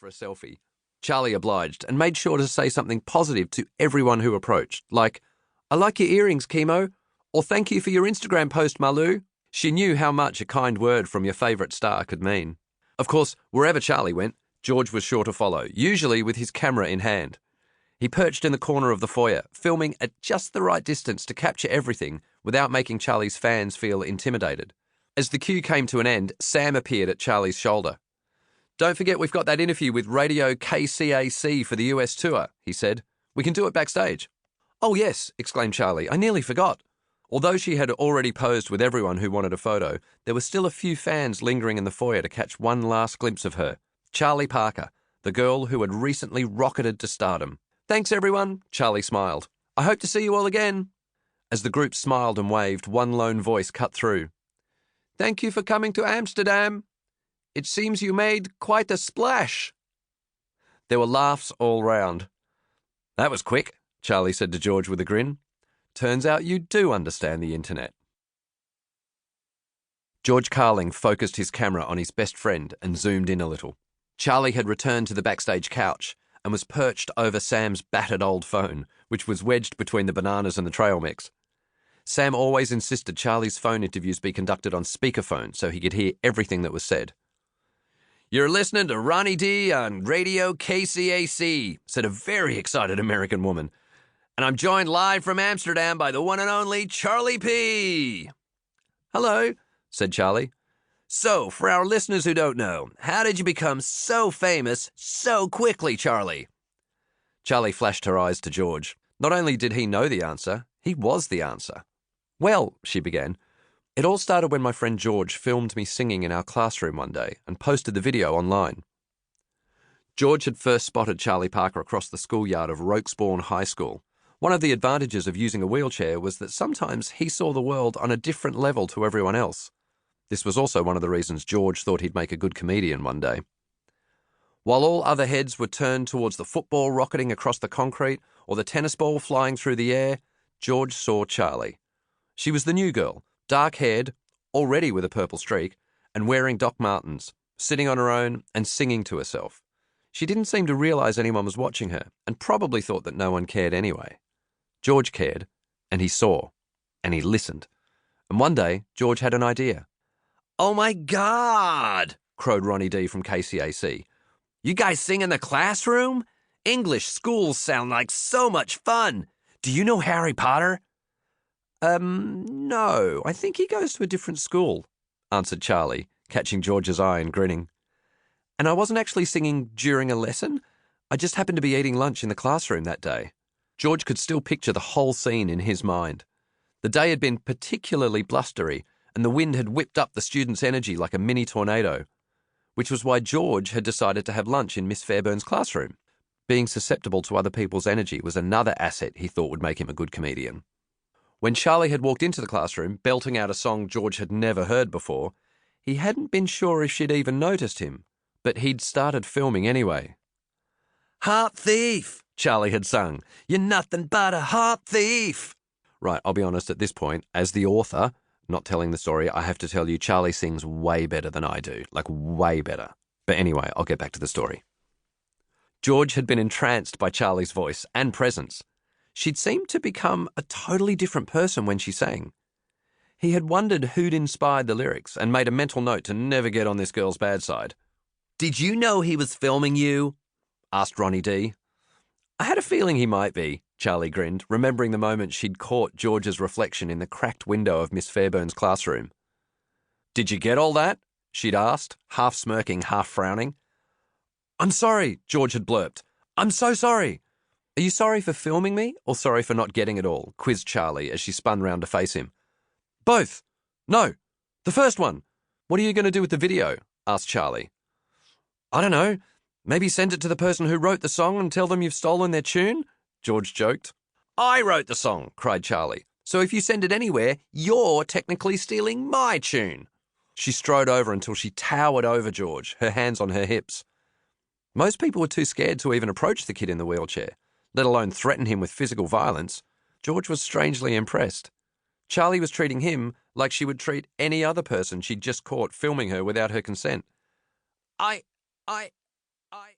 for a selfie. Charley obliged and made sure to say something positive to everyone who approached, like, "I like your earrings, Chemo," or "Thank you for your Instagram post, Malu." She knew how much a kind word from your favourite star could mean. Of course, wherever Charley went, George was sure to follow, usually with his camera in hand. He perched in the corner of the foyer, filming at just the right distance to capture everything without making Charley's fans feel intimidated. As the queue came to an end, Sam appeared at Charley's shoulder. "Don't forget we've got that interview with Radio KCAC for the US tour," he said. "We can do it backstage." "Oh yes," exclaimed Charley. "I nearly forgot." Although she had already posed with everyone who wanted a photo, there were still a few fans lingering in the foyer to catch one last glimpse of her. Charley Parker, the girl who had recently rocketed to stardom. "Thanks, everyone," Charley smiled. "I hope to see you all again." As the group smiled and waved, one lone voice cut through. "Thank you for coming to Amsterdam. It seems you made quite a splash." There were laughs all round. "That was quick," Charley said to George with a grin. "Turns out you do understand the internet." George Carling focused his camera on his best friend and zoomed in a little. Charley had returned to the backstage couch and was perched over Sam's battered old phone, which was wedged between the bananas and the trail mix. Sam always insisted Charley's phone interviews be conducted on speakerphone so he could hear everything that was said. "You're listening to Ronnie D on Radio KCAC," said a very excited American woman. "And I'm joined live from Amsterdam by the one and only Charley P." "Hello," said Charley. "So, for our listeners who don't know, how did you become so famous so quickly, Charley?" Charley flashed her eyes to George. Not only did he know the answer, he was the answer. "Well," she began, "it all started when my friend George filmed me singing in our classroom one day and posted the video online." George had first spotted Charley Parker across the schoolyard of Rokesbourne High School. One of the advantages of using a wheelchair was that sometimes he saw the world on a different level to everyone else. This was also one of the reasons George thought he'd make a good comedian one day. While all other heads were turned towards the football rocketing across the concrete or the tennis ball flying through the air, George saw Charley. She was the new girl, dark-haired, already with a purple streak, and wearing Doc Martens, sitting on her own and singing to herself. She didn't seem to realize anyone was watching her and probably thought that no one cared anyway. George cared, and he saw, and he listened. And one day, George had an idea. "Oh my God!" crowed Ronnie D from KCAC. "You guys sing in the classroom? English schools sound like so much fun. Do you know Harry Potter?" No, I think he goes to a different school," answered Charley, catching George's eye and grinning. "And I wasn't actually singing during a lesson. I just happened to be eating lunch in the classroom that day." George could still picture the whole scene in his mind. The day had been particularly blustery, and the wind had whipped up the students' energy like a mini tornado, which was why George had decided to have lunch in Miss Fairbairn's classroom. Being susceptible to other people's energy was another asset he thought would make him a good comedian. When Charley had walked into the classroom, belting out a song George had never heard before, he hadn't been sure if she'd even noticed him, but he'd started filming anyway. "Heart thief," Charley had sung. "You're nothing but a heart thief." Right, I'll be honest, at this point, as the author, not telling the story, I have to tell you Charley sings way better than I do, like way better. But anyway, I'll get back to the story. George had been entranced by Charley's voice and presence. She'd seemed to become a totally different person when she sang. He had wondered who'd inspired the lyrics and made a mental note to never get on this girl's bad side. "Did you know he was filming you?" asked Ronnie D. "I had a feeling he might be," Charley grinned, remembering the moment she'd caught George's reflection in the cracked window of Miss Fairbairn's classroom. "Did you get all that?" she'd asked, half smirking, half frowning. "I'm sorry," George had blurped. "I'm so sorry." "Are you sorry for filming me, or sorry for not getting it all?" quizzed Charley as she spun round to face him. "Both. No, the first one. What are you going to do with the video?" asked Charley. "I don't know. Maybe send it to the person who wrote the song and tell them you've stolen their tune?" George joked. "I wrote the song," cried Charley. "So if you send it anywhere, you're technically stealing my tune." She strode over until she towered over George, her hands on her hips. Most people were too scared to even approach the kid in the wheelchair, let alone threaten him with physical violence. George was strangely impressed. Charley was treating him like she would treat any other person she'd just caught filming her without her consent. I